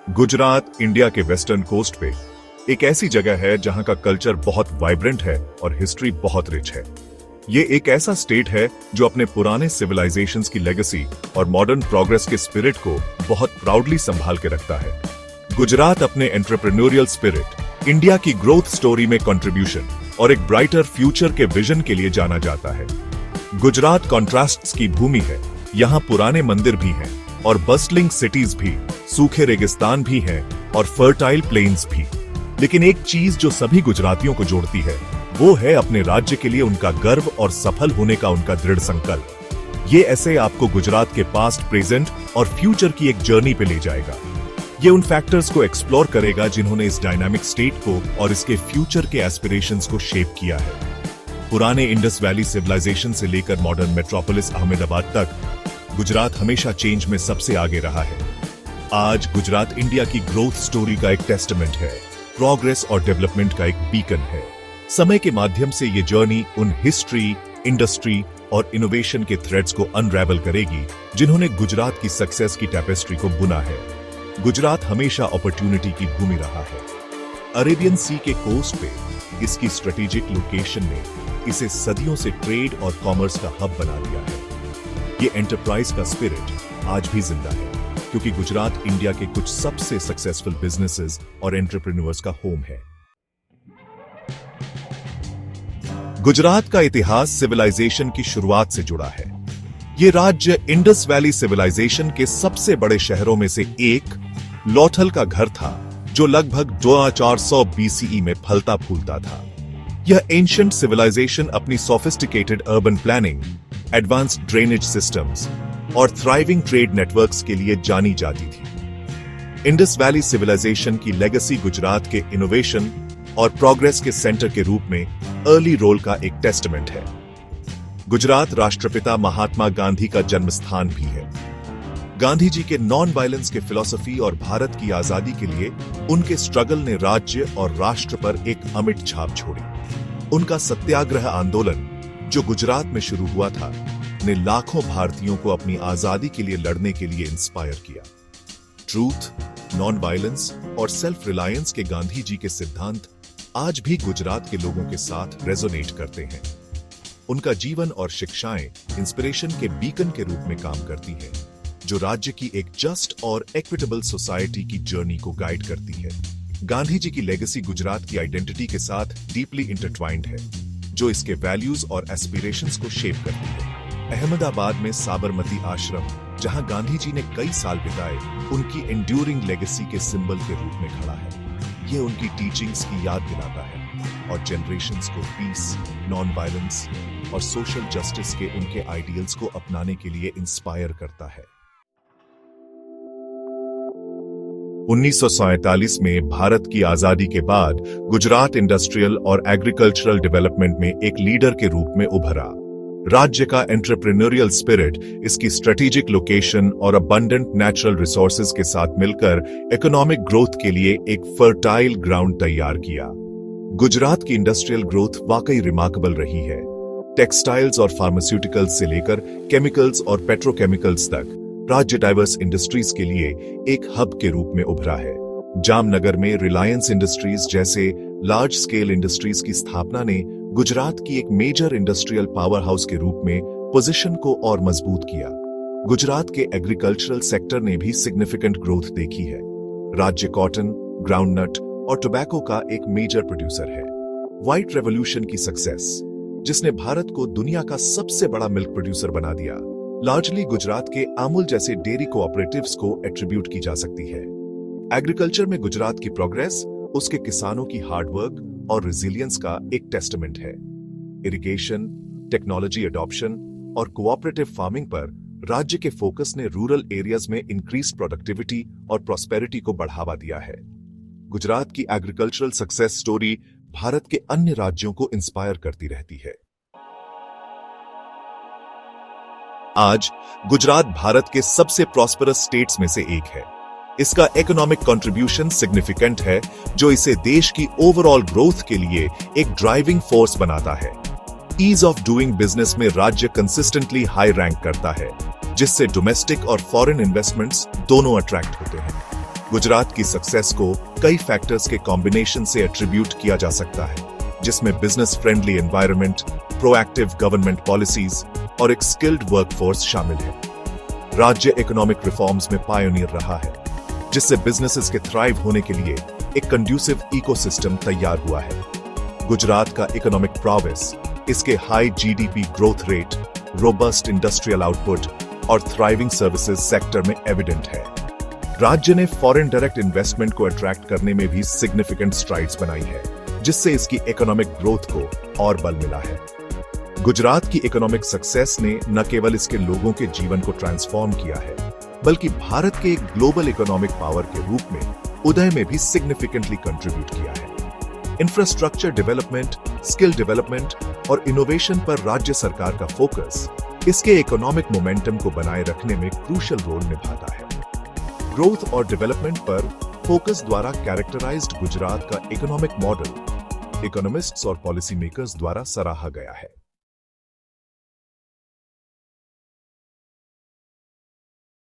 Gujarat India के western coast पे एक ऐसी जगह है जहां का कल्चर बहुत वाइब्रेंट है और हिस्ट्री बहुत रिच है। ये एक ऐसा स्टेट है जो अपने पुराने सिविलाइजेशंस की लेगेसी और मॉडर्न प्रोग्रेस के स्पिरिट को बहुत प्राउडली संभाल के रखता है। गुजरात अपने एंटरप्रेन्योरियल स्पिरिट, इंडिया की ग्रोथ स्टोरी में कंट्रीब्यूशन और एक ब्राइटर फ्यूचर के विजन के लिए जाना जाता है। गुजरात कॉन्ट्रास्ट्स की भूमि है। यहाँ पुराने मंदिर भी हैं और बस्टलिंग सिटीज भी, सूखे रेगिस्तान भी हैं और फर्टाइल प्लेन्स भी। लेकिन एक चीज जो सभी गुजरातियों को जोड़ती है वो है अपने राज्य के लिए उनका गर्व और सफल होने का उनका दृढ़ संकल्प। ये ऐसे आपको गुजरात के पास्ट, प्रेजेंट और फ्यूचर की एक जर्नी पे ले जाएगा। ये उन फैक्टर्स को एक्सप्लोर करेगा जिन्होंने इस डायनामिक स्टेट को और इसके फ्यूचर के एस्पिरेशंस को शेप किया है। पुराने इंडस वैली सिविलाइजेशन से लेकर मॉडर्न मेट्रोपोलिस अहमदाबाद तक गुजरात हमेशा चेंज में सबसे आगे रहा है। आज गुजरात इंडिया की ग्रोथ स्टोरी का एक टेस्टामेंट है, प्रोग्रेस और डेवलपमेंट का एक बीकन है। समय के माध्यम से ये जर्नी उन हिस्ट्री, इंडस्ट्री और इनोवेशन के थ्रेड्स को अनरैवल करेगी जिन्होंने गुजरात की सक्सेस की टैपेस्ट्री को बुना है। गुजरात हमेशा अपॉर्चुनिटी की भूमि रहा है। अरेबियन सी के कोस्ट पे इसकी स्ट्रेटेजिक लोकेशन ने इसे सदियों से ट्रेड और कॉमर्स का हब बना दिया है। ये एंटरप्राइज का स्पिरिट आज भी जिंदा है क्योंकि गुजरात इंडिया के कुछ सबसे सक्सेसफुल बिजनेसेस और एंटरप्रेन्योर्स का होम है। गुजरात का इतिहास सिविलाइजेशन की शुरुआत से जुड़ा है। ये राज्य इंडस वैली सिविलाइजेशन के सबसे बड़े शहरों में से एक लौथल का घर था जो लगभग 2400 बीसीई में फलता फूलता था। यह एंशिएंट सिविलाइजेशन अपनी sophisticated urban planning, advanced drainage systems और थ्राइविंग ट्रेड नेटवर्क्स के लिए जानी जाती थी। इंडस वैली सिविलाइजेशन की लेगेसी गुजरात के इनोवेशन और प्रोग्रेस के सेंटर के रूप में अर्ली रोल का एक टेस्टामेंट है। गुजरात राष्ट्रपिता महात्मा गांधी का जन्म स्थान भी है। गांधी जी के नॉन वायलेंस के फिलॉसफी और भारत की आजादी के लिए उनके स्ट्रगल ने राज्य और राष्ट्र पर एक अमिट छाप छोड़ी। उनका सत्याग्रह आंदोलन जो गुजरात में शुरू हुआ था ने लाखों भारतीयों को अपनी आजादी के लिए लड़ने के लिए इंस्पायर किया। ट्रूथ, नॉन वायलेंस और सेल्फ रिलायंस के गांधी जी के सिद्धांत आज भी गुजरात के लोगों के साथ रेजोनेट करते हैं। उनका जीवन और शिक्षाएं इंस्पिरेशन के बीकन के रूप में काम करती हैं, जो राज्य की एक जस्ट और इक्विटेबल सोसाइटी की जर्नी को गाइड करती है। गांधी जी की लेगेसी गुजरात की आइडेंटिटी के साथ डीपली इंटरट्वाइंड है, जो इसके वैल्यूज और एस्पिरेशंस को शेप करती है। अहमदाबाद में साबरमती आश्रम, जहां गांधी जी ने कई साल बिताए, उनकी एंड्यूरिंग लेगेसी के सिंबल के रूप में खड़ा है। यह उनकी टीचिंग्स की याद दिलाता है और जनरेशंस को पीस, नॉन वायलेंस और सोशल जस्टिस के उनके आइडियल्स को अपनाने के लिए इंस्पायर करता है। 1947 में भारत की आजादी के बाद गुजरात इंडस्ट्रियल और एग्रीकल्चरल डेवलपमेंट में एक लीडर के रूप में उभरा। राज्य का एंटरप्रेन्योरियल स्पिरिट इसकी स्ट्रेटेजिक लोकेशन और अबंडेंट नेचुरल रिसोर्सेज के साथ मिलकर इकोनॉमिक ग्रोथ के लिए एक फर्टाइल ग्राउंड तैयार किया। गुजरात की इंडस्ट्रियल ग्रोथ वाकई रिमार्केबल रही है। टेक्सटाइल्स और फार्मास्यूटिकल्स से लेकर केमिकल्स और पेट्रोकेमिकल्स तक राज्य डाइवर्स इंडस्ट्रीज के लिए एक हब के रूप में उभरा है। जामनगर में रिलायंस इंडस्ट्रीज जैसे लार्ज स्केल इंडस्ट्रीज की स्थापना ने गुजरात की एक मेजर इंडस्ट्रियल पावर हाउस के रूप में पोजीशन को और मजबूत किया। गुजरात के एग्रीकल्चरल सेक्टर ने भी सिग्निफिकेंट ग्रोथ देखी है। राज्य कॉटन, ग्राउंडनट और टोबैको का एक मेजर प्रोड्यूसर है। व्हाइट रेवोल्यूशन की सक्सेस, जिसने भारत को दुनिया का सबसे बड़ा मिल्क प्रोड्यूसर बना दिया, लार्जली गुजरात के अमूल जैसे डेयरी कोऑपरेटिव्स को एट्रीब्यूट की जा सकती है। एग्रीकल्चर में गुजरात की प्रोग्रेस उसके किसानों की हार्डवर्क और रेजिलियंस का एक टेस्टामेंट है। इरिगेशन, टेक्नोलॉजी अडॉप्शन और कोऑपरेटिव फार्मिंग पर राज्य के फोकस ने रूरल एरियाज में इंक्रीज प्रोडक्टिविटी और प्रॉस्पेरिटी को बढ़ावा दिया है। गुजरात की एग्रीकल्चरल सक्सेस स्टोरी भारत के अन्य राज्यों को इंस्पायर करती रहती है। आज गुजरात भारत के सबसे प्रॉस्पेरस स्टेट्स में से एक है। इसका इकोनॉमिक कंट्रीब्यूशन सिग्निफिकेंट है, जो इसे देश की ओवरऑल ग्रोथ के लिए एक ड्राइविंग फोर्स बनाता है। ईज ऑफ डूइंग बिजनेस में राज्य कंसिस्टेंटली हाई रैंक करता है, जिससे डोमेस्टिक और फॉरेन इन्वेस्टमेंट्स दोनों अट्रैक्ट होते हैं। गुजरात की सक्सेस को कई फैक्टर्स के कॉम्बिनेशन से एट्रीब्यूट किया जा सकता है, जिसमें business friendly environment, proactive government policies और एक स्किल्ड वर्कफोर्स शामिल है। राज्य इकोनॉमिक रिफॉर्म्स में पायोनियर रहा है, जिससे बिजनेसेस के थ्राइव होने के लिए एक कंड्यूसिव इकोसिस्टम तैयार हुआ है। गुजरात का इकोनॉमिक प्रोग्रेस इसके high GDP growth rate, robust industrial output और थ्राइविंग सर्विसेज सेक्टर में एविडेंट है। राज्य ने फॉरेन डायरेक्ट इन्वेस्टमेंट को अट्रैक्ट करने में भी सिग्निफिकेंट स्ट्राइड्स बनाई है, जिससे इसकी इकोनॉमिक ग्रोथ को और बल मिला है। गुजरात की इकोनॉमिक सक्सेस ने न केवल इसके लोगों के जीवन को ट्रांसफॉर्म किया है, बल्कि भारत के एक ग्लोबल इकोनॉमिक पावर के रूप में उदय में भी सिग्निफिकेंटली कंट्रीब्यूट किया है। इंफ्रास्ट्रक्चर डेवलपमेंट, स्किल डेवलपमेंट और इनोवेशन पर राज्य सरकार का फोकस इसके इकोनॉमिक मोमेंटम को बनाए रखने में क्रूशियल रोल निभाता है। ग्रोथ और डेवलपमेंट पर फोकस द्वारा कैरेक्टराइज्ड गुजरात का इकोनॉमिक मॉडल इकोनॉमिस्ट्स और पॉलिसी मेकर्स द्वारा सराहा गया है।